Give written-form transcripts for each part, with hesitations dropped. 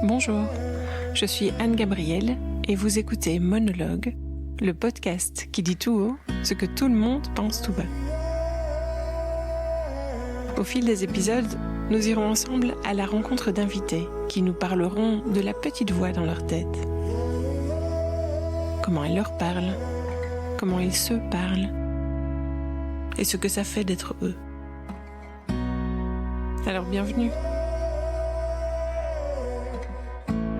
Bonjour, je suis Anne-Gabrielle et vous écoutez Monologue, le podcast qui dit tout haut ce que tout le monde pense tout bas. Au fil des épisodes, nous irons ensemble à la rencontre d'invités qui nous parleront de la petite voix dans leur tête. Comment elle leur parle, comment ils se parlent et ce que ça fait d'être eux. Alors bienvenue.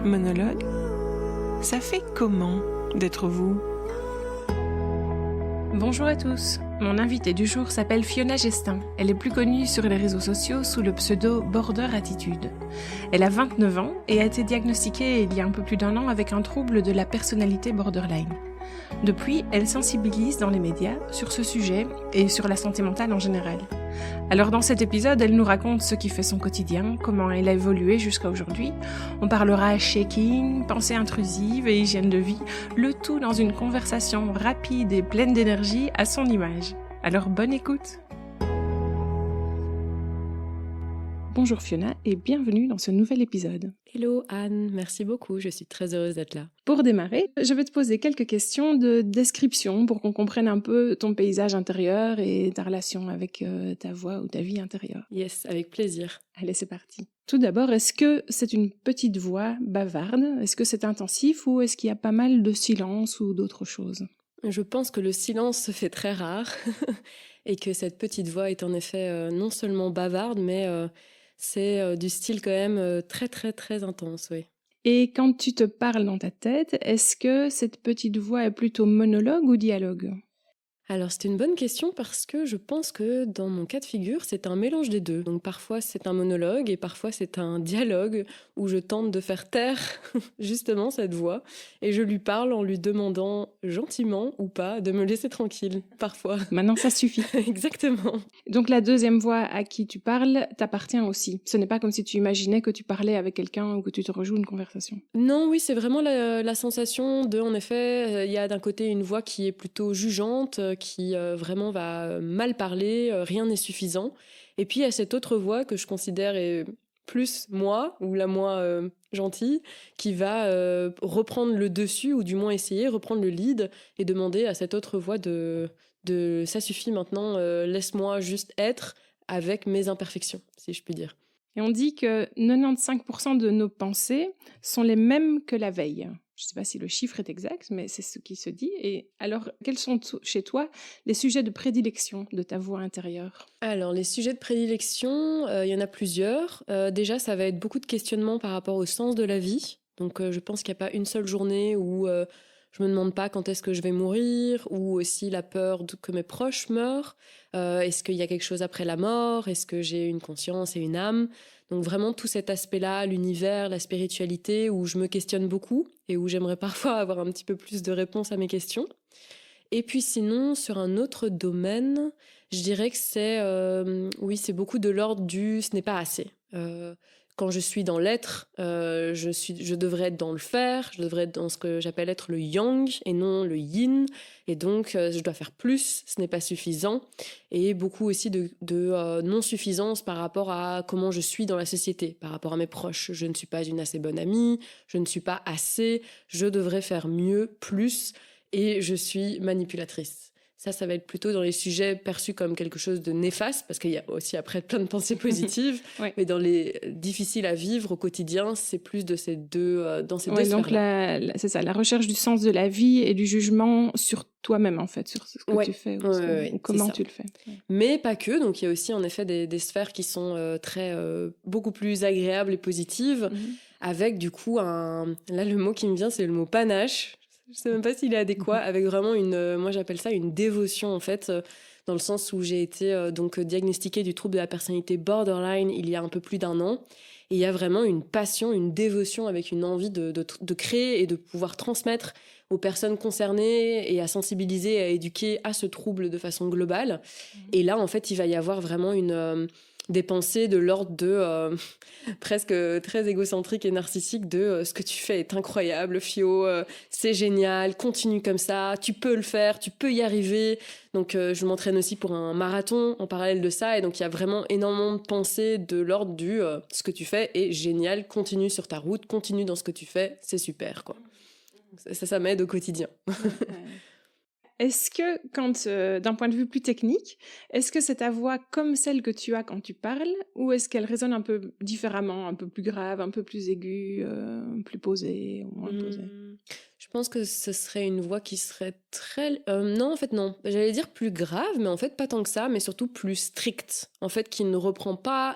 Monologue, ça fait comment d'être vous ? Bonjour à tous, mon invitée du jour s'appelle Fiona Gestin. Elle est plus connue sur les réseaux sociaux sous le pseudo Border Attitude. Elle a 29 ans et a été diagnostiquée il y a un peu plus d'1 an avec un trouble de la personnalité borderline. Depuis, elle sensibilise dans les médias sur ce sujet et sur la santé mentale en général. Alors dans cet épisode, elle nous raconte ce qui fait son quotidien, comment elle a évolué jusqu'à aujourd'hui. On parlera shaking, pensée intrusive et hygiène de vie, le tout dans une conversation rapide et pleine d'énergie à son image. Alors bonne écoute. Bonjour Fiona et bienvenue dans ce nouvel épisode. Hello Anne, merci beaucoup, je suis très heureuse d'être là. Pour démarrer, je vais te poser quelques questions de description pour qu'on comprenne un peu ton paysage intérieur et ta relation avec ta voix ou ta vie intérieure. Yes, avec plaisir. Allez, c'est parti. Tout d'abord, est-ce que c'est une petite voix bavarde ? Est-ce que c'est intensif ou est-ce qu'il y a pas mal de silence ou d'autres choses ? Je pense que le silence se fait très rare et que cette petite voix est en effet non seulement bavarde, mais c'est du style quand même très très très intense, oui. Et quand tu te parles dans ta tête, est-ce que cette petite voix est plutôt monologue ou dialogue ? Alors c'est une bonne question parce que je pense que dans mon cas de figure, c'est un mélange des deux. Donc parfois c'est un monologue et parfois c'est un dialogue où je tente de faire taire justement cette voix et je lui parle en lui demandant gentiment ou pas de me laisser tranquille, parfois. Maintenant ça suffit. Exactement. Donc la deuxième voix à qui tu parles t'appartient aussi. Ce n'est pas comme si tu imaginais que tu parlais avec quelqu'un ou que tu te rejoues une conversation. Non, oui, c'est vraiment la sensation de, en effet, il y a d'un côté une voix qui est plutôt jugeante, qui vraiment va mal parler, rien n'est suffisant. Et puis il y a cette autre voix que je considère est plus moi, ou la moi gentille, qui va reprendre le dessus, ou du moins essayer, reprendre le lead, et demander à cette autre voix de ça suffit maintenant, laisse-moi juste être avec mes imperfections, si je puis dire. Et on dit que 95% de nos pensées sont les mêmes que la veille. Je ne sais pas si le chiffre est exact, mais c'est ce qui se dit. Et alors, quels sont chez toi les sujets de prédilection de ta voix intérieure ? Alors, les sujets de prédilection, il y en a plusieurs. Déjà, ça va être beaucoup de questionnements par rapport au sens de la vie. Donc, je pense qu'il n'y a pas une seule journée où je me demande pas quand est-ce que je vais mourir, ou aussi la peur que mes proches meurent. Est-ce qu'il y a quelque chose après la mort ? Est-ce que j'ai une conscience et une âme ? Donc vraiment tout cet aspect-là, l'univers, la spiritualité, où je me questionne beaucoup et où j'aimerais parfois avoir un petit peu plus de réponses à mes questions. Et puis sinon, sur un autre domaine, je dirais que c'est beaucoup de l'ordre du « ce n'est pas assez ». Quand je suis dans l'être, je devrais être dans le faire, je devrais être dans ce que j'appelle être le yang et non le yin. Et donc, je dois faire plus, ce n'est pas suffisant. Et beaucoup aussi de non-suffisance par rapport à comment je suis dans la société, par rapport à mes proches. Je ne suis pas une assez bonne amie, je ne suis pas assez, je devrais faire mieux, plus, et je suis manipulatrice. Ça va être plutôt dans les sujets perçus comme quelque chose de néfaste, parce qu'il y a aussi après plein de pensées positives, Ouais. mais dans les difficiles à vivre au quotidien, c'est plus de ces deux, dans ces deux donc sphères-là. c'est ça, la recherche du sens de la vie et du jugement sur toi-même, en fait, sur ce que tu fais ou comment tu le fais. Ouais. Mais pas que, donc il y a aussi en effet des sphères qui sont beaucoup plus agréables et positives, avec du coup là le mot qui me vient, c'est le mot panache. Je sais même pas s'il est adéquat, avec vraiment moi j'appelle ça une dévotion en fait, dans le sens où j'ai été donc diagnostiquée du trouble de la personnalité borderline il y a un peu plus d'1 an. Et il y a vraiment une passion, une dévotion avec une envie de créer et de pouvoir transmettre aux personnes concernées et à sensibiliser et à éduquer à ce trouble de façon globale. Et là, en fait, il va y avoir vraiment des pensées de l'ordre de presque très égocentrique et narcissique de ce que tu fais est incroyable, Fio, c'est génial, continue comme ça, tu peux le faire, tu peux y arriver. Donc je m'entraîne aussi pour un marathon en parallèle de ça, et donc il y a vraiment énormément de pensées de l'ordre du ce que tu fais est génial, continue sur ta route, continue dans ce que tu fais, c'est super quoi. Ça m'aide au quotidien. Est-ce que, d'un point de vue plus technique, est-ce que c'est ta voix comme celle que tu as quand tu parles, ou est-ce qu'elle résonne un peu différemment, un peu plus grave, un peu plus aiguë, plus posée, ou moins posée? Je pense que ce serait une voix qui serait très... non, en fait, non. J'allais dire plus grave, mais en fait, pas tant que ça, mais surtout plus stricte. En fait, qui ne prend pas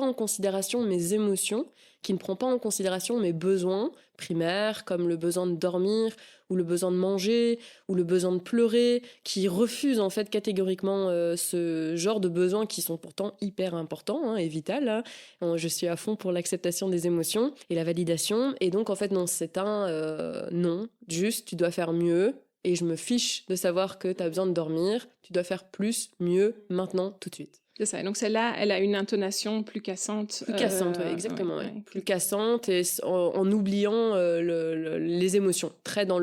en considération mes émotions, qui ne prend pas en considération mes besoins primaires, comme le besoin de dormir, ou le besoin de manger, ou le besoin de pleurer, qui refuse en fait catégoriquement ce genre de besoins qui sont pourtant hyper importants et vital. Hein. Je suis à fond pour l'acceptation des émotions et la validation. Et donc, en fait, non, c'est un non. Juste, tu dois faire mieux. Et je me fiche de savoir que tu as besoin de dormir. Tu dois faire plus, mieux, maintenant, tout de suite. C'est ça. Donc celle-là, elle a une intonation plus cassante. Plus cassante, ouais, exactement. Ouais. Plus cassante et en oubliant les émotions. Très dans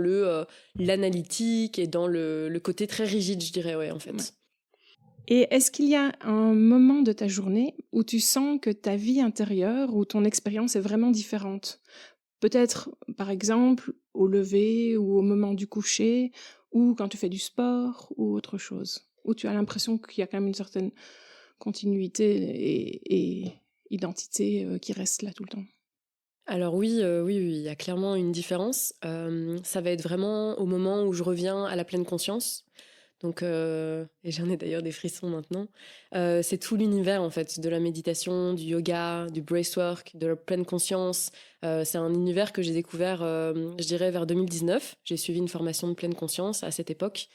l'analytique et dans le côté très rigide, je dirais, ouais, en fait. Ouais. Et est-ce qu'il y a un moment de ta journée où tu sens que ta vie intérieure ou ton expérience est vraiment différente? Peut-être, par exemple, au lever ou au moment du coucher, ou quand tu fais du sport ou autre chose, où tu as l'impression qu'il y a quand même une certaine continuité et identité qui reste là tout le temps. Alors oui, il y a clairement une différence. Ça va être vraiment au moment où je reviens à la pleine conscience. Donc, et j'en ai d'ailleurs des frissons maintenant. C'est tout l'univers en fait de la méditation, du yoga, du breathwork, de la pleine conscience. C'est un univers que j'ai découvert, je dirais, vers 2019. J'ai suivi une formation de pleine conscience à cette époque.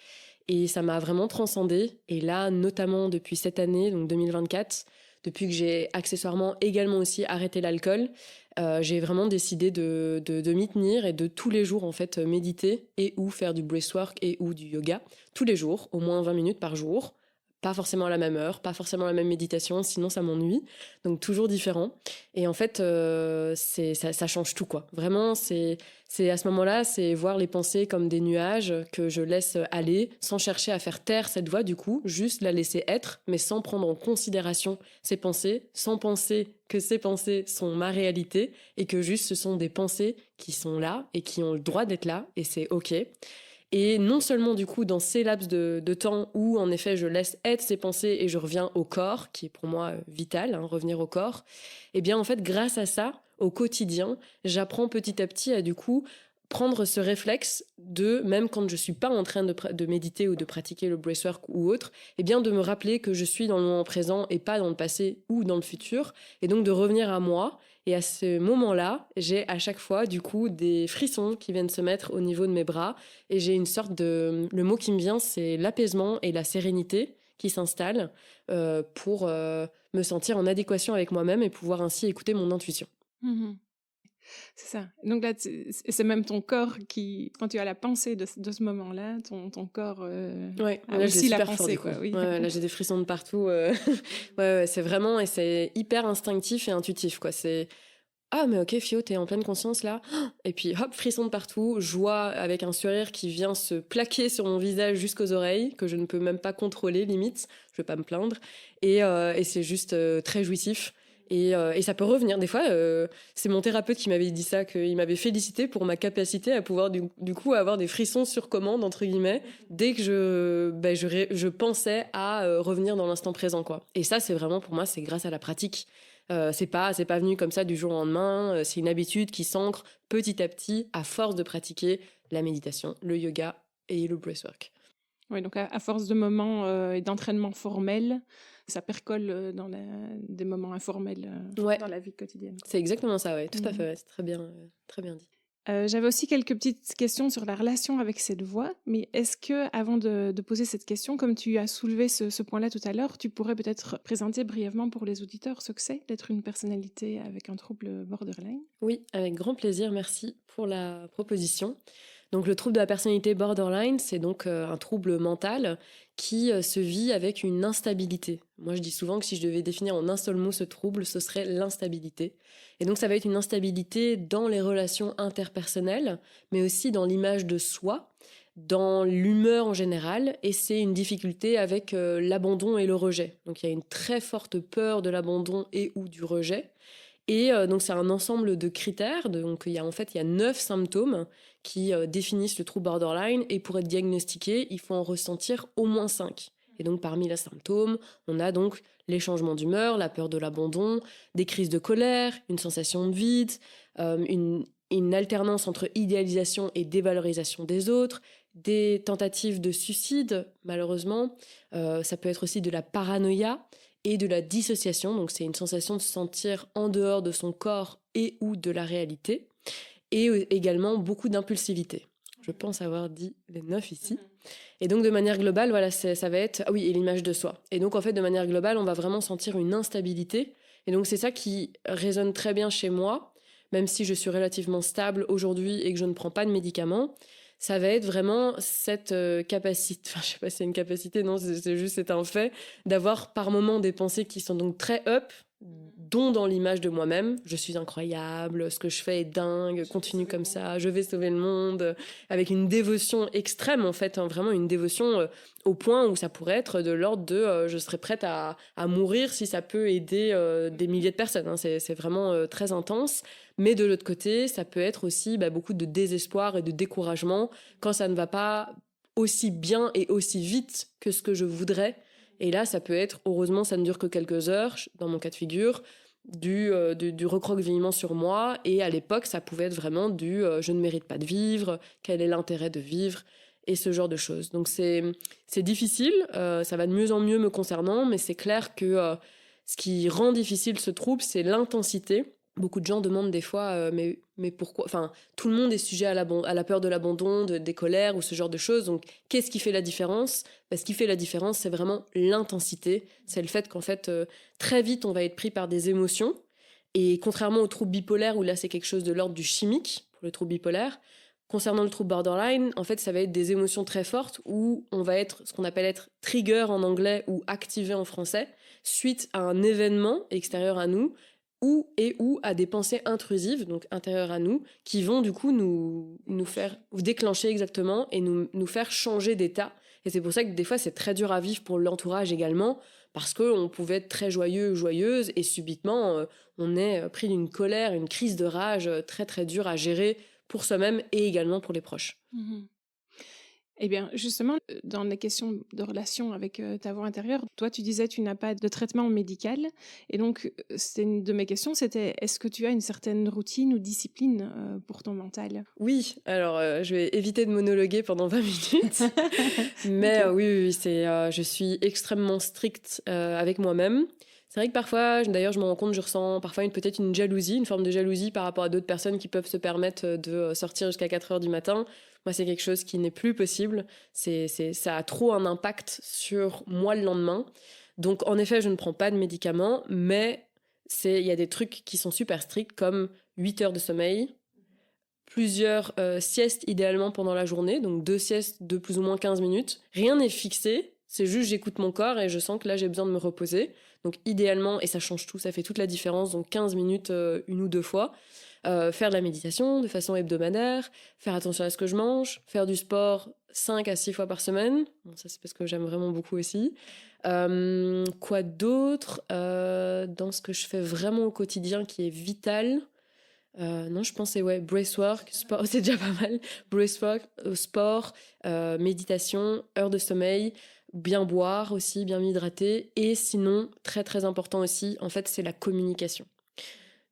Et ça m'a vraiment transcendée. Et là, notamment depuis cette année, donc 2024, depuis que j'ai accessoirement également aussi arrêté l'alcool, j'ai vraiment décidé de m'y tenir et de tous les jours en fait méditer et ou faire du breathwork et ou du yoga. Tous les jours, au moins 20 minutes par jour. Pas forcément à la même heure, pas forcément la même méditation, sinon ça m'ennuie. Donc toujours différent. Et en fait, ça change tout quoi. Vraiment, c'est à ce moment-là, c'est voir les pensées comme des nuages que je laisse aller, sans chercher à faire taire cette voix du coup, juste la laisser être, mais sans prendre en considération ces pensées, sans penser que ces pensées sont ma réalité et que juste ce sont des pensées qui sont là et qui ont le droit d'être là et c'est ok. Et non seulement du coup dans ces laps de temps où en effet je laisse être ces pensées et je reviens au corps, qui est pour moi vital, revenir au corps, et bien en fait grâce à ça, au quotidien, j'apprends petit à petit à du coup prendre ce réflexe de, même quand je suis pas en train de méditer ou de pratiquer le breathwork ou autre, et bien de me rappeler que je suis dans le moment présent et pas dans le passé ou dans le futur, et donc de revenir à moi. Et à ce moment-là, j'ai à chaque fois, du coup, des frissons qui viennent se mettre au niveau de mes bras. Et j'ai une sorte de... Le mot qui me vient, c'est l'apaisement et la sérénité qui s'installent pour me sentir en adéquation avec moi-même et pouvoir ainsi écouter mon intuition. Mmh. C'est ça. Donc là, c'est même ton corps qui, quand tu as la pensée de ce moment-là, ton corps ouais, a là, aussi la super pensée. fort, du coup. Quoi, oui. Ouais, là, j'ai des frissons de partout. Ouais, c'est vraiment... Et c'est hyper instinctif et intuitif, quoi. C'est... Ah, mais ok, Fio, t'es en pleine conscience, là. Et puis, hop, frisson de partout, joie avec un sourire qui vient se plaquer sur mon visage jusqu'aux oreilles, que je ne peux même pas contrôler, limite. Je vais pas me plaindre. Et c'est juste très jouissif. Et ça peut revenir. Des fois, c'est mon thérapeute qui m'avait dit ça, qu'il m'avait félicité pour ma capacité à pouvoir du coup avoir des frissons sur commande, entre guillemets, dès que je pensais à revenir dans l'instant présent, quoi. Et ça, c'est vraiment, pour moi, c'est grâce à la pratique. C'est pas venu comme ça du jour au lendemain. C'est une habitude qui s'ancre petit à petit à force de pratiquer la méditation, le yoga et le breathwork. Oui, donc à force de moments et d'entraînement formels, ça percole dans des moments informels dans la vie quotidienne. C'est exactement ça, ouais, tout à fait. Ouais, c'est très bien dit. J'avais aussi quelques petites questions sur la relation avec cette voix, mais est-ce que, avant de poser cette question, comme tu as soulevé ce point-là tout à l'heure, tu pourrais peut-être présenter brièvement pour les auditeurs ce que c'est d'être une personnalité avec un trouble borderline? Oui, avec grand plaisir, merci pour la proposition. Donc le trouble de la personnalité borderline, c'est donc un trouble mental qui se vit avec une instabilité. Moi, je dis souvent que si je devais définir en un seul mot ce trouble, ce serait l'instabilité. Et donc ça va être une instabilité dans les relations interpersonnelles, mais aussi dans l'image de soi, dans l'humeur en général, et c'est une difficulté avec l'abandon et le rejet. Donc il y a une très forte peur de l'abandon et ou du rejet. Et donc c'est un ensemble de critères. Donc il y a 9 symptômes qui définissent le trouble borderline. Et pour être diagnostiqué, il faut en ressentir au moins 5. Et donc parmi les symptômes, on a donc les changements d'humeur, la peur de l'abandon, des crises de colère, une sensation de vide, une alternance entre idéalisation et dévalorisation des autres, des tentatives de suicide, malheureusement. Ça peut être aussi de la paranoïa et de la dissociation. Donc c'est une sensation de se sentir en dehors de son corps et ou de la réalité. Et également beaucoup d'impulsivité. Je pense avoir dit les 9 ici. Et donc de manière globale, voilà, ça va être... Ah oui, et l'image de soi. Et donc en fait, de manière globale, on va vraiment sentir une instabilité. Et donc c'est ça qui résonne très bien chez moi, même si je suis relativement stable aujourd'hui et que je ne prends pas de médicaments. Ça va être vraiment cette capacité, enfin je sais pas si c'est une capacité, non, c'est un fait, d'avoir par moments des pensées qui sont donc très up, dont dans l'image de moi-même, je suis incroyable, ce que je fais est dingue, continue comme ça, je vais sauver le monde, avec une dévotion extrême en fait, hein, vraiment une dévotion au point où ça pourrait être de l'ordre de je serais prête à mourir si ça peut aider des milliers de personnes, hein, c'est vraiment très intense. Mais de l'autre côté, ça peut être aussi beaucoup de désespoir et de découragement quand ça ne va pas aussi bien et aussi vite que ce que je voudrais. Et là, ça peut être, heureusement, ça ne dure que quelques heures, dans mon cas de figure, du recroquevillement sur moi. Et à l'époque, ça pouvait être vraiment je ne mérite pas de vivre, quel est l'intérêt de vivre, et ce genre de choses. Donc c'est difficile, ça va de mieux en mieux me concernant, mais c'est clair que ce qui rend difficile ce trouble, c'est l'intensité. Beaucoup de gens demandent des fois, mais pourquoi? Enfin, tout le monde est sujet à la peur de l'abandon, des colères ou ce genre de choses. Donc, qu'est-ce qui fait la différence? Ce qui fait la différence, c'est vraiment l'intensité. C'est le fait qu'en fait, très vite, on va être pris par des émotions. Et contrairement au trouble bipolaire, où là, c'est quelque chose de l'ordre du chimique, pour le trouble bipolaire, concernant le trouble borderline, en fait, ça va être des émotions très fortes où on va être ce qu'on appelle être trigger en anglais ou activé en français, suite à un événement extérieur à nous, ou à des pensées intrusives, donc intérieures à nous, qui vont du coup nous faire déclencher exactement et nous faire changer d'état. Et c'est pour ça que des fois c'est très dur à vivre pour l'entourage également, parce qu'on pouvait être très joyeux, joyeuse, et subitement on est pris d'une colère, une crise de rage très très dure à gérer pour soi-même et également pour les proches. Mmh. Eh bien, justement, dans les questions de relation avec ta voix intérieure, toi, tu disais que tu n'as pas de traitement médical. Et donc, c'est une de mes questions, c'était est-ce que tu as une certaine routine ou discipline pour ton mental? Oui, alors je vais éviter de monologuer pendant 20 minutes. Mais oui, je suis extrêmement stricte avec moi-même. C'est vrai que parfois, d'ailleurs, je me rends compte, je ressens parfois peut-être une jalousie, une forme de jalousie par rapport à d'autres personnes qui peuvent se permettre de sortir jusqu'à 4 heures du matin. Moi, c'est quelque chose qui n'est plus possible. Ça a trop un impact sur moi le lendemain. Donc, en effet, je ne prends pas de médicaments, mais il y a des trucs qui sont super stricts, comme 8 heures de sommeil, plusieurs siestes idéalement pendant la journée, donc 2 siestes de plus ou moins 15 minutes. Rien n'est fixé, c'est juste j'écoute mon corps et je sens que là, j'ai besoin de me reposer. Donc idéalement, et ça change tout, ça fait toute la différence, donc 15 minutes 1 ou 2 fois. Faire de la méditation de façon hebdomadaire, faire attention à ce que je mange, faire du sport 5 à 6 fois par semaine. Bon, ça, c'est parce que j'aime vraiment beaucoup aussi. Quoi d'autre dans ce que je fais vraiment au quotidien qui est vital? Non, je pense que c'est bracework, sport, c'est déjà pas mal. Bracework, sport, méditation, heure de sommeil, bien boire aussi, bien m'hydrater. Et sinon, très très important aussi, en fait, c'est la communication.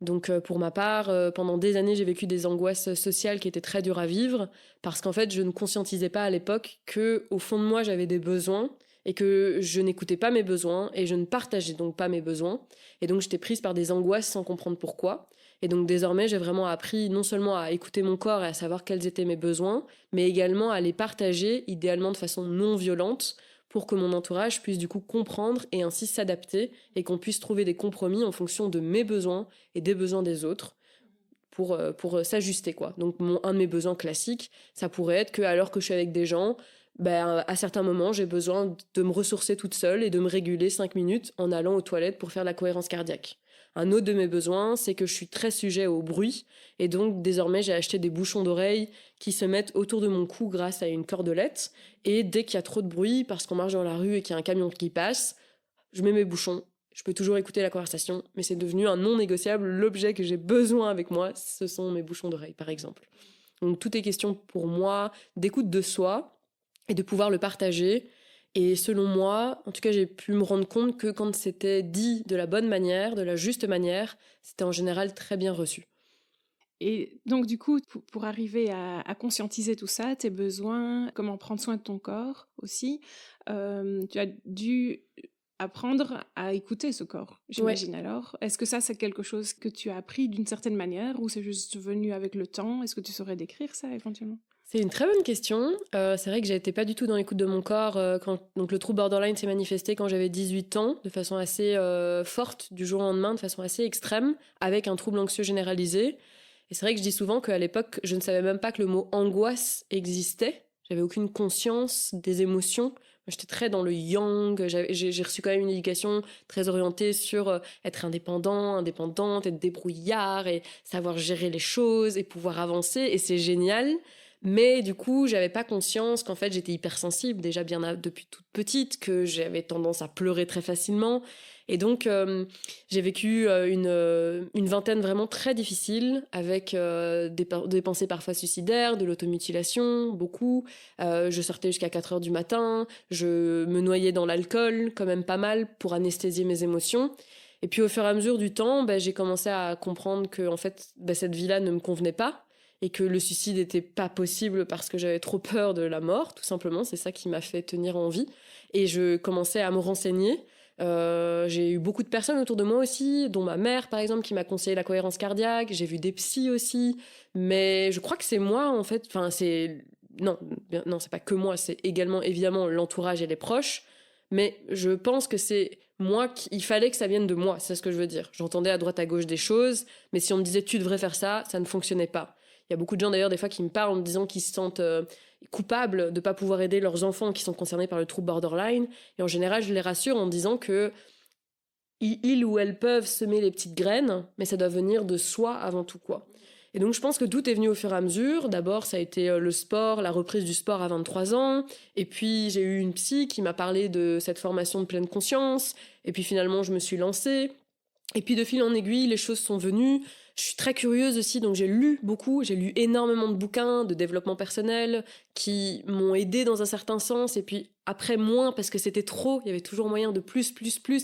Donc pour ma part, pendant des années, j'ai vécu des angoisses sociales qui étaient très dures à vivre parce qu'en fait, je ne conscientisais pas à l'époque que au fond de moi, j'avais des besoins et que je n'écoutais pas mes besoins et je ne partageais donc pas mes besoins. Et donc, j'étais prise par des angoisses sans comprendre pourquoi. Et donc, désormais, j'ai vraiment appris non seulement à écouter mon corps et à savoir quels étaient mes besoins, mais également à les partager, idéalement de façon non violente, pour que mon entourage puisse du coup comprendre et ainsi s'adapter et qu'on puisse trouver des compromis en fonction de mes besoins et des besoins des autres. pour s'ajuster, quoi. Donc, un de mes besoins classiques, ça pourrait être qu'alors que je suis avec des gens, à certains moments, j'ai besoin de me ressourcer toute seule et de me réguler 5 minutes en allant aux toilettes pour faire la cohérence cardiaque. Un autre de mes besoins, c'est que je suis très sujet au bruit et donc désormais j'ai acheté des bouchons d'oreilles qui se mettent autour de mon cou grâce à une cordelette et dès qu'il y a trop de bruit parce qu'on marche dans la rue et qu'il y a un camion qui passe, je mets mes bouchons. Je peux toujours écouter la conversation, mais c'est devenu un non négociable. L'objet que j'ai besoin avec moi, ce sont mes bouchons d'oreilles, par exemple. Donc tout est question pour moi d'écoute de soi et de pouvoir le partager. Et selon moi, en tout cas, j'ai pu me rendre compte que quand c'était dit de la bonne manière, de la juste manière, c'était en général très bien reçu. Et donc, du coup, pour arriver à conscientiser tout ça, tes besoins, comment prendre soin de ton corps aussi, tu as dû apprendre à écouter ce corps, j'imagine. Ouais. Alors, est-ce que ça, c'est quelque chose que tu as appris d'une certaine manière ou c'est juste venu avec le temps? Est-ce que tu saurais décrire ça éventuellement? C'est une très bonne question. C'est vrai que j'étais pas du tout dans l'écoute de mon corps. Donc le trouble borderline s'est manifesté quand j'avais 18 ans, de façon assez forte, du jour au lendemain, de façon assez extrême, avec un trouble anxieux généralisé. Et c'est vrai que je dis souvent qu'à l'époque, je ne savais même pas que le mot angoisse existait. J'avais aucune conscience des émotions. Moi, j'étais très dans le yang. J'ai reçu quand même une éducation très orientée sur être indépendante, être débrouillard et savoir gérer les choses et pouvoir avancer. Et c'est génial. Mais du coup, j'avais pas conscience qu'en fait, j'étais hypersensible, déjà bien depuis toute petite, que j'avais tendance à pleurer très facilement. Et donc, j'ai vécu une vingtaine vraiment très difficile, avec des pensées parfois suicidaires, de l'automutilation, beaucoup. Je sortais jusqu'à 4 heures du matin, je me noyais dans l'alcool, quand même pas mal, pour anesthésier mes émotions. Et puis, au fur et à mesure du temps, j'ai commencé à comprendre que en fait, cette vie-là ne me convenait pas. Et que le suicide n'était pas possible parce que j'avais trop peur de la mort, tout simplement. C'est ça qui m'a fait tenir en vie. Et je commençais à me renseigner. J'ai eu beaucoup de personnes autour de moi aussi, dont ma mère, par exemple, qui m'a conseillé la cohérence cardiaque. J'ai vu des psys aussi. Mais je crois que c'est moi, en fait. Enfin, non, c'est pas que moi. C'est également, évidemment, l'entourage et les proches. Mais je pense que c'est moi il fallait que ça vienne de moi. C'est ce que je veux dire. J'entendais à droite à gauche des choses. Mais si on me disait, tu devrais faire ça, ça ne fonctionnait pas. Il y a beaucoup de gens d'ailleurs des fois qui me parlent en me disant qu'ils se sentent coupables de ne pas pouvoir aider leurs enfants qui sont concernés par le trouble borderline. Et en général, je les rassure en disant que ils ou elles peuvent semer les petites graines, mais ça doit venir de soi avant tout, quoi. Et donc je pense que tout est venu au fur et à mesure. D'abord, ça a été le sport, la reprise du sport à 23 ans. Et puis j'ai eu une psy qui m'a parlé de cette formation de pleine conscience. Et puis finalement, je me suis lancée. Et puis de fil en aiguille, les choses sont venues. Je suis très curieuse aussi, donc j'ai lu beaucoup, j'ai lu énormément de bouquins de développement personnel qui m'ont aidée dans un certain sens, et puis après moins parce que c'était trop, il y avait toujours moyen de plus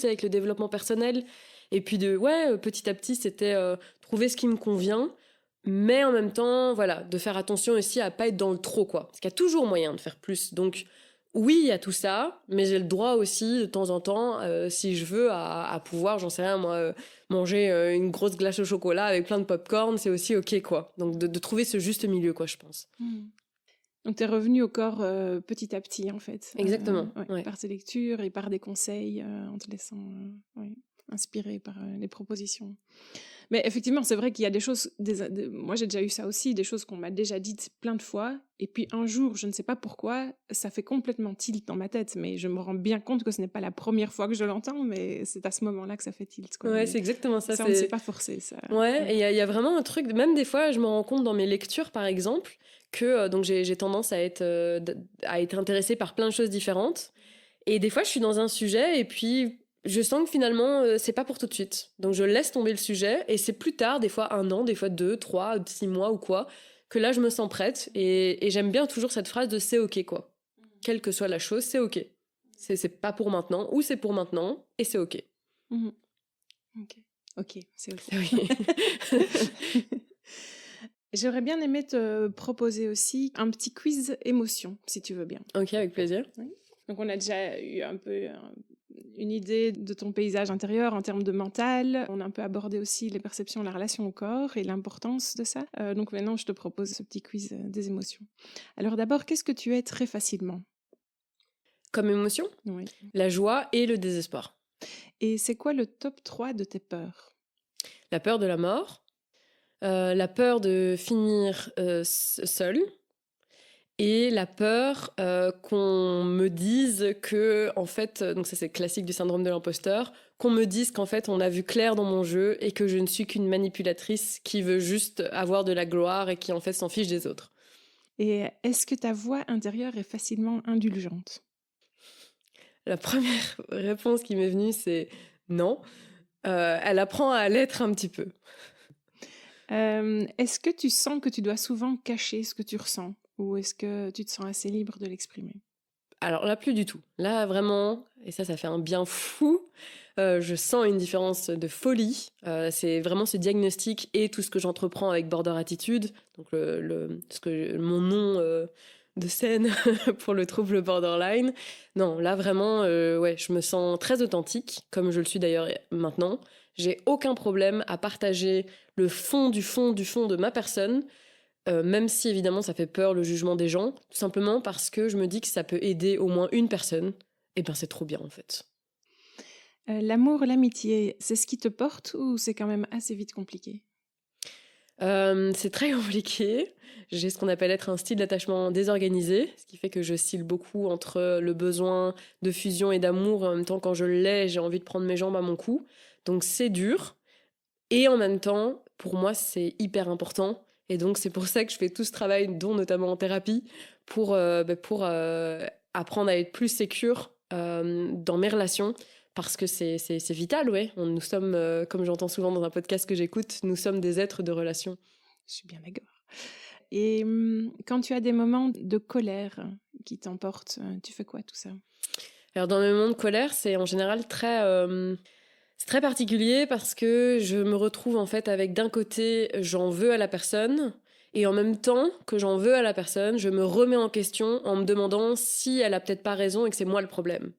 avec le développement personnel, et puis petit à petit c'était trouver ce qui me convient, mais en même temps, voilà, de faire attention aussi à pas être dans le trop, quoi, parce qu'il y a toujours moyen de faire plus, donc oui, il y a tout ça, mais j'ai le droit aussi, de temps en temps, si je veux, à pouvoir, j'en sais rien, moi, manger une grosse glace au chocolat avec plein de pop-corn, c'est aussi OK, quoi. Donc, de trouver ce juste milieu, quoi, je pense. Donc, t'es revenu au corps petit à petit, en fait. Exactement. Ouais. Par tes lectures et par des conseils, en te laissant inspirer par les propositions. Mais effectivement, c'est vrai qu'il y a des choses... Moi, j'ai déjà eu ça aussi, des choses qu'on m'a déjà dites plein de fois. Et puis un jour, je ne sais pas pourquoi, ça fait complètement tilt dans ma tête. Mais je me rends bien compte que ce n'est pas la première fois que je l'entends, mais c'est à ce moment-là que ça fait tilt, quoi. Ouais, c'est exactement ça. Ça, on ne s'est pas forcé, ça. Ouais, et il y a vraiment un truc... Même des fois, je me rends compte dans mes lectures, par exemple, que donc j'ai tendance à être intéressée par plein de choses différentes. Et des fois, je suis dans un sujet et puis... je sens que finalement, c'est pas pour tout de suite. Donc, je laisse tomber le sujet et c'est plus tard, des fois 1 an, des fois 2, 3, 6 mois ou quoi, que là, je me sens prête. Et j'aime bien toujours cette phrase de c'est OK, quoi. Quelle que soit la chose, c'est OK. C'est pas pour maintenant ou c'est pour maintenant et c'est OK. OK, c'est OK. Oui. J'aurais bien aimé te proposer aussi un petit quiz émotion, si tu veux bien. OK, avec plaisir. Oui. Donc, on a déjà eu un peu une idée de ton paysage intérieur en termes de mental. On a un peu abordé aussi les perceptions, la relation au corps et l'importance de ça. Donc maintenant, je te propose ce petit quiz des émotions. Alors d'abord, qu'est-ce que tu es très facilement? Comme émotion? Oui. La joie et le désespoir. Et c'est quoi le top 3 de tes peurs? La peur de la mort, La peur de finir seule et la peur qu'on me dise que, en fait, donc ça c'est classique du syndrome de l'imposteur, qu'on me dise qu'en fait on a vu clair dans mon jeu et que je ne suis qu'une manipulatrice qui veut juste avoir de la gloire et qui en fait s'en fiche des autres. Et est-ce que ta voix intérieure est facilement indulgente? La première réponse qui m'est venue, c'est non. Elle apprend à l'être un petit peu. Est-ce que tu sens que tu dois souvent cacher ce que tu ressens? Ou est-ce que tu te sens assez libre de l'exprimer? Alors là, plus du tout. Là, vraiment, et ça fait un bien fou, je sens une différence de folie. C'est vraiment ce diagnostic et tout ce que j'entreprends avec Border Attitude, donc mon nom de scène pour le trouble borderline. Non, là, vraiment, ouais, je me sens très authentique, comme je le suis d'ailleurs maintenant. J'ai aucun problème à partager le fond du fond du fond de ma personne. Même si évidemment ça fait peur le jugement des gens, tout simplement parce que je me dis que ça peut aider au moins une personne, et ben c'est trop bien en fait. L'amour, l'amitié, c'est ce qui te porte ou c'est quand même assez vite compliqué? C'est très compliqué. J'ai ce qu'on appelle être un style d'attachement désorganisé, ce qui fait que j'oscille beaucoup entre le besoin de fusion et d'amour, et en même temps quand je l'ai, j'ai envie de prendre mes jambes à mon cou. Donc c'est dur, et en même temps, pour moi, c'est hyper important. Et donc, c'est pour ça que je fais tout ce travail, dont notamment en thérapie, pour apprendre à être plus sécure dans mes relations. Parce que c'est vital, ouais. Nous sommes, comme j'entends souvent dans un podcast que j'écoute, nous sommes des êtres de relation. Je suis bien d'accord. Et quand tu as des moments de colère qui t'emportent, tu fais quoi tout ça? Alors, dans mes moments de colère, c'est en général c'est très particulier parce que je me retrouve en fait avec d'un côté, j'en veux à la personne, et en même temps que j'en veux à la personne, je me remets en question en me demandant si elle a peut-être pas raison et que c'est moi le problème.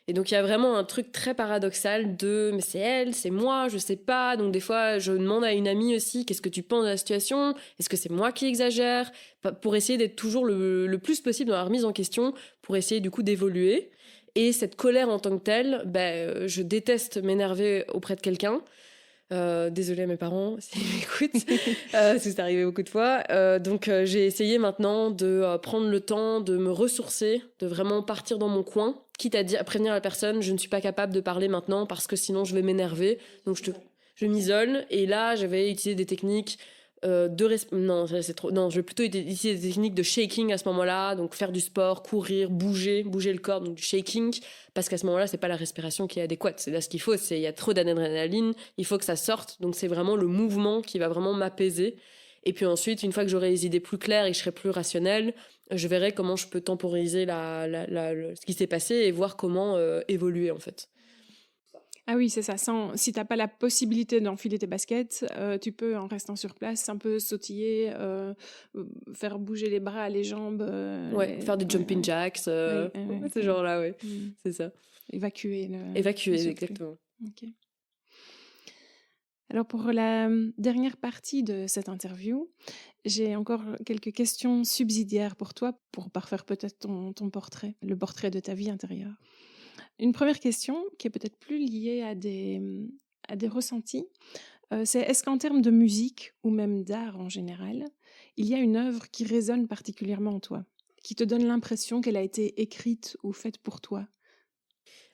Et donc il y a vraiment un truc très paradoxal de mais c'est elle, c'est moi, je sais pas. Donc des fois je demande à une amie aussi qu'est-ce que tu penses de la situation, est-ce que c'est moi qui exagère, pour essayer d'être toujours le plus possible dans la remise en question, pour essayer du coup d'évoluer. Et cette colère en tant que telle, je déteste m'énerver auprès de quelqu'un. Désolée à mes parents s'ils m'écoutent, parce que c'est arrivé beaucoup de fois. Donc j'ai essayé maintenant de prendre le temps de me ressourcer, de vraiment partir dans mon coin, quitte à prévenir la personne, je ne suis pas capable de parler maintenant parce que sinon je vais m'énerver. Donc je m'isole, et là je vais utiliser des techniques non, c'est trop. Non, je vais plutôt utiliser des techniques de shaking à ce moment-là, donc faire du sport, courir, bouger le corps, donc du shaking, parce qu'à ce moment-là, c'est pas la respiration qui est adéquate. C'est là ce qu'il faut, il y a trop d'adrénaline, il faut que ça sorte, donc c'est vraiment le mouvement qui va vraiment m'apaiser. Et puis ensuite, une fois que j'aurai les idées plus claires et que je serai plus rationnelle, je verrai comment je peux temporiser ce qui s'est passé et voir comment évoluer en fait. Ah oui, c'est ça. Si t'as pas la possibilité d'enfiler tes baskets, tu peux, en restant sur place, un peu sautiller, faire bouger les bras, les jambes. Ouais, faire des jumping jacks, ce genre-là, ouais. C'est ça. Évacuer Évacuer, le surplus. exactement. Ok. Alors pour la dernière partie de cette interview, j'ai encore quelques questions subsidiaires pour toi, pour parfaire peut-être ton portrait, le portrait de ta vie intérieure. Une première question qui est peut-être plus liée à des ressentis, c'est est-ce qu'en termes de musique ou même d'art en général, il y a une œuvre qui résonne particulièrement en toi, qui te donne l'impression qu'elle a été écrite ou faite pour toi?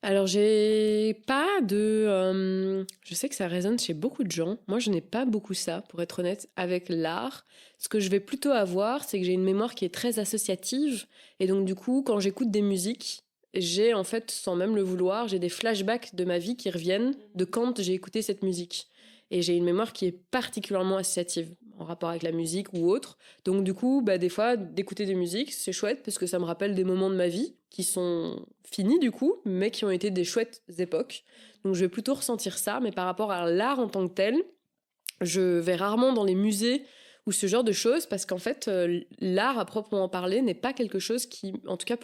Alors, j'ai pas de... je sais que ça résonne chez beaucoup de gens. Moi, je n'ai pas beaucoup ça, pour être honnête, avec l'art. Ce que je vais plutôt avoir, c'est que j'ai une mémoire qui est très associative. Et donc, du coup, quand j'écoute des musiques, j'ai en fait, sans même le vouloir, j'ai des flashbacks de ma vie qui reviennent de quand j'ai écouté cette musique. Et j'ai une mémoire qui est particulièrement associative, en rapport avec la musique ou autre. Donc du coup, des fois, d'écouter des musiques, c'est chouette parce que ça me rappelle des moments de ma vie qui sont finis du coup, mais qui ont été des chouettes époques. Donc je vais plutôt ressentir ça, mais par rapport à l'art en tant que tel, je vais rarement dans les musées ou ce genre de choses parce qu'en fait, l'art à proprement parler n'est pas quelque chose qui, en tout cas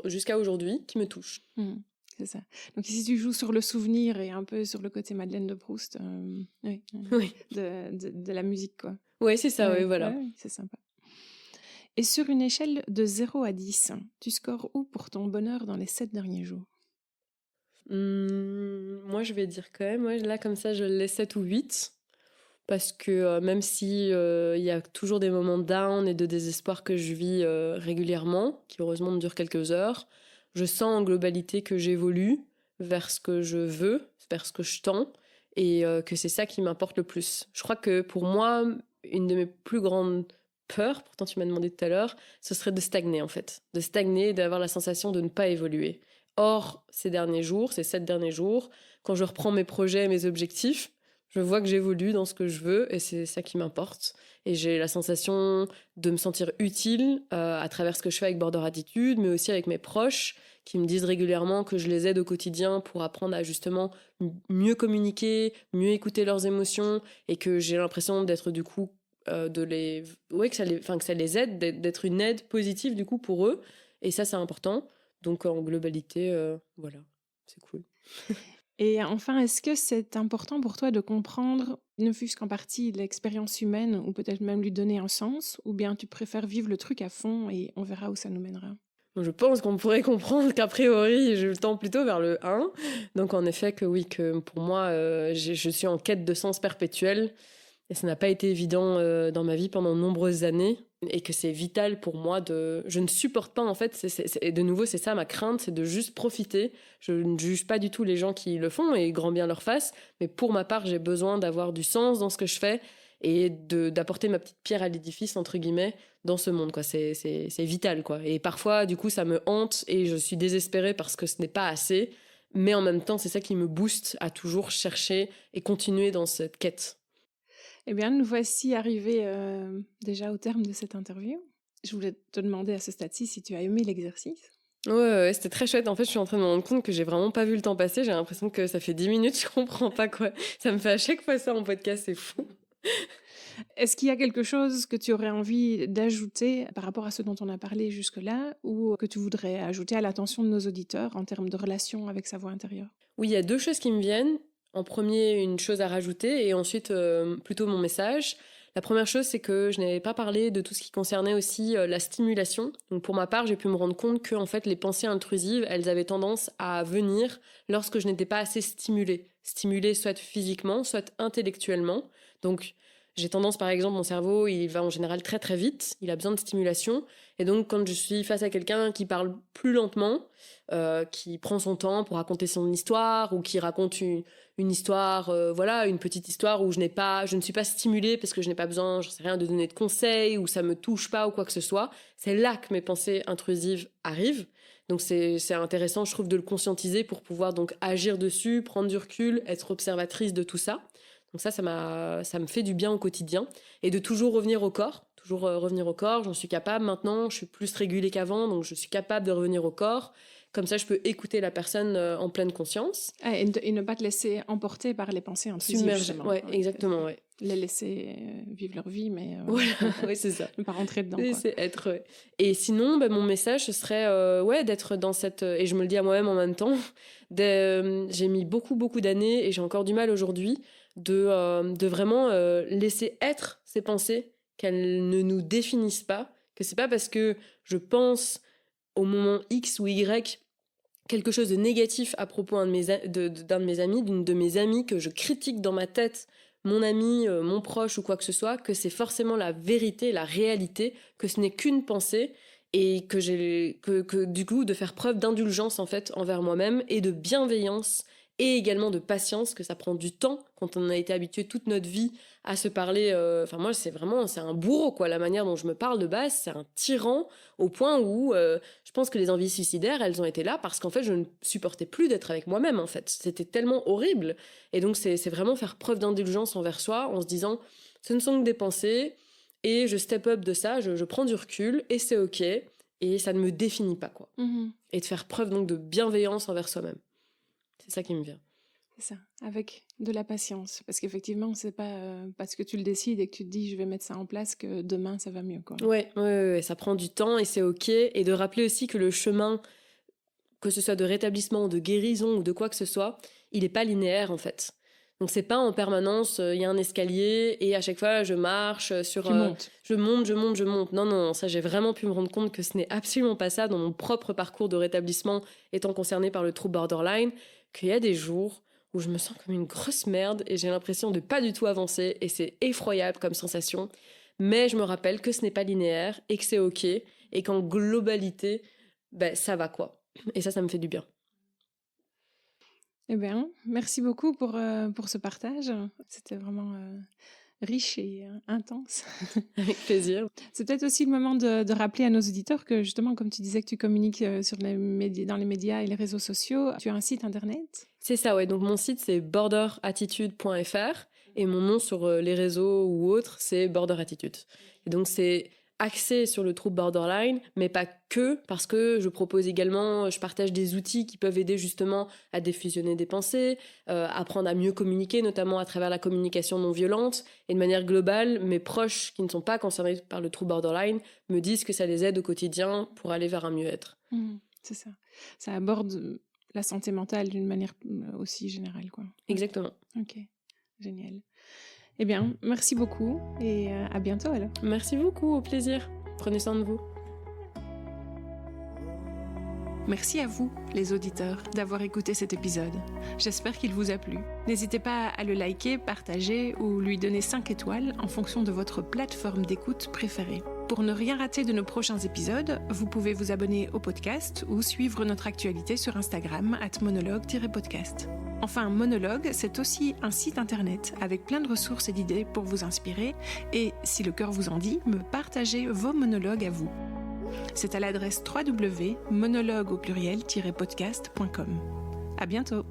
jusqu'à aujourd'hui, qui me touche. C'est ça. Donc ici, tu joues sur le souvenir et un peu sur le côté Madeleine de Proust Oui. de la musique, quoi. Oui, c'est ça, oui, voilà. Ouais, c'est sympa. Et sur une échelle de 0 à 10, tu scores où pour ton bonheur dans les 7 derniers jours? Moi, je vais dire quand même, là, comme ça, je le laisse 7 ou 8. parce que même si il y a toujours des moments de down et de désespoir que je vis régulièrement, qui heureusement me durent quelques heures, je sens en globalité que j'évolue vers ce que je veux, vers ce que je tends, et que c'est ça qui m'importe le plus. Je crois que pour moi, une de mes plus grandes peurs, pourtant tu m'as demandé tout à l'heure, ce serait de stagner en fait. De stagner et d'avoir la sensation de ne pas évoluer. Or, ces 7 derniers jours, quand je reprends mes projets, mes objectifs, je vois que j'évolue dans ce que je veux et c'est ça qui m'importe. Et j'ai la sensation de me sentir utile à travers ce que je fais avec Border Attitude, mais aussi avec mes proches qui me disent régulièrement que je les aide au quotidien pour apprendre à justement mieux communiquer, mieux écouter leurs émotions et que j'ai l'impression d'être du coup que ça les aide, d'être une aide positive du coup pour eux. Et ça, c'est important. Donc en globalité, voilà, c'est cool. Et enfin, est-ce que c'est important pour toi de comprendre, ne fût-ce qu'en partie, l'expérience humaine ou peut-être même lui donner un sens, ou bien tu préfères vivre le truc à fond et on verra où ça nous mènera? Je pense qu'on pourrait comprendre qu'a priori, je tends plutôt vers le 1. Donc en effet, que oui, que pour moi, je suis en quête de sens perpétuel. Et ça n'a pas été évident dans ma vie pendant de nombreuses années. Et que c'est vital pour moi de... Je ne supporte pas, en fait, et de nouveau, c'est ça ma crainte, c'est de juste profiter. Je ne juge pas du tout les gens qui le font, et grand bien leur face. Mais pour ma part, j'ai besoin d'avoir du sens dans ce que je fais et d'apporter ma petite pierre à l'édifice, entre guillemets, dans ce monde, quoi. C'est vital, quoi. Et parfois, du coup, ça me hante et je suis désespérée parce que ce n'est pas assez. Mais en même temps, c'est ça qui me booste à toujours chercher et continuer dans cette quête. Eh bien, nous voici arrivés déjà au terme de cette interview. Je voulais te demander à ce stade-ci si tu as aimé l'exercice. Ouais, c'était très chouette. En fait, je suis en train de me rendre compte que j'ai vraiment pas vu le temps passer. J'ai l'impression que ça fait 10 minutes, je comprends pas quoi. Ça me fait à chaque fois ça en podcast, c'est fou. Est-ce qu'il y a quelque chose que tu aurais envie d'ajouter par rapport à ce dont on a parlé jusque-là ou que tu voudrais ajouter à l'attention de nos auditeurs en termes de relation avec sa voix intérieure? Oui, il y a 2 choses qui me viennent. En premier, une chose à rajouter et ensuite plutôt mon message. La première chose, c'est que je n'avais pas parlé de tout ce qui concernait aussi la stimulation. Donc pour ma part, j'ai pu me rendre compte que en fait, les pensées intrusives, elles avaient tendance à venir lorsque je n'étais pas assez stimulée. Stimulée soit physiquement, soit intellectuellement. Donc j'ai tendance, par exemple, mon cerveau, il va en général très très vite, il a besoin de stimulation. Et donc quand je suis face à quelqu'un qui parle plus lentement, qui prend son temps pour raconter son histoire ou qui raconte une histoire, voilà, une petite histoire où je ne suis pas stimulée parce que je n'ai pas besoin, j'en sais rien, de donner de conseils ou ça me touche pas ou quoi que ce soit. C'est là que mes pensées intrusives arrivent. Donc c'est intéressant, je trouve, de le conscientiser pour pouvoir donc agir dessus, prendre du recul, être observatrice de tout ça. Donc ça me fait du bien au quotidien. Et de toujours revenir au corps, j'en suis capable maintenant, je suis plus régulée qu'avant, donc je suis capable de revenir au corps. Comme ça, je peux écouter la personne en pleine conscience. Ah, et ne pas te laisser emporter par les pensées intrusives. Submerger, ouais, exactement, ouais. Les laisser vivre leur vie, mais voilà, ouais, c'est ça. ne pas rentrer dedans. C'est être, ouais. Et sinon, mon message, ce serait d'être dans cette... et je me le dis à moi-même en même temps, j'ai mis beaucoup, beaucoup d'années, et j'ai encore du mal aujourd'hui, de vraiment laisser être ces pensées, qu'elles ne nous définissent pas, que c'est pas parce que je pense au moment X ou Y quelque chose de négatif à propos d'un de mes amis, d'une de mes amies, que je critique dans ma tête mon ami, mon proche ou quoi que ce soit, que c'est forcément la vérité, la réalité, que ce n'est qu'une pensée et que du coup de faire preuve d'indulgence en fait envers moi-même et de bienveillance et également de patience, que ça prend du temps quand on a été habitué toute notre vie à se parler. Enfin moi c'est un bourreau quoi, la manière dont je me parle de base, c'est un tyran au point où je pense que les envies suicidaires elles ont été là parce qu'en fait je ne supportais plus d'être avec moi-même en fait, c'était tellement horrible. Et donc c'est vraiment faire preuve d'indulgence envers soi en se disant ce ne sont que des pensées et je step up de ça, je prends du recul et c'est ok et ça ne me définit pas quoi. Et de faire preuve donc de bienveillance envers soi-même. C'est ça qui me vient. C'est ça, avec de la patience. Parce qu'effectivement, c'est pas parce que tu le décides et que tu te dis je vais mettre ça en place que demain ça va mieux, quoi. Ouais, ça prend du temps et c'est ok. Et de rappeler aussi que le chemin, que ce soit de rétablissement, de guérison ou de quoi que ce soit, il n'est pas linéaire en fait. Donc c'est pas en permanence, il y a un escalier et à chaque fois je marche sur... Tu montes. Je monte. Non, ça j'ai vraiment pu me rendre compte que ce n'est absolument pas ça dans mon propre parcours de rétablissement étant concerné par le trouble borderline, qu'il y a des jours où je me sens comme une grosse merde et j'ai l'impression de pas du tout avancer et c'est effroyable comme sensation. Mais je me rappelle que ce n'est pas linéaire et que c'est ok et qu'en globalité, ça va quoi. Et ça me fait du bien. Eh bien, merci beaucoup pour ce partage. C'était vraiment riche et intense. Avec plaisir. C'est peut-être aussi le moment de rappeler à nos auditeurs que justement, comme tu disais que tu communiques dans les médias et les réseaux sociaux, tu as un site internet. C'est ça, ouais. Donc mon site, c'est borderattitude.fr et mon nom sur les réseaux ou autres, c'est Border Attitude. Et donc c'est axé sur le trouble borderline, mais pas que, parce que je partage des outils qui peuvent aider justement à défusionner des pensées, apprendre à mieux communiquer, notamment à travers la communication non violente. Et de manière globale, mes proches qui ne sont pas concernés par le trouble borderline me disent que ça les aide au quotidien pour aller vers un mieux-être. C'est ça. Ça aborde la santé mentale d'une manière aussi générale, quoi. Exactement. Ok, génial. Eh bien, merci beaucoup et à bientôt alors. Merci beaucoup, au plaisir. Prenez soin de vous. Merci à vous, les auditeurs, d'avoir écouté cet épisode. J'espère qu'il vous a plu. N'hésitez pas à le liker, partager ou lui donner 5 étoiles en fonction de votre plateforme d'écoute préférée. Pour ne rien rater de nos prochains épisodes, vous pouvez vous abonner au podcast ou suivre notre actualité sur Instagram @monologue-podcast. Enfin, Monologue, c'est aussi un site internet avec plein de ressources et d'idées pour vous inspirer et, si le cœur vous en dit, me partager vos monologues à vous. C'est à l'adresse www.monologue-podcast.com. À bientôt.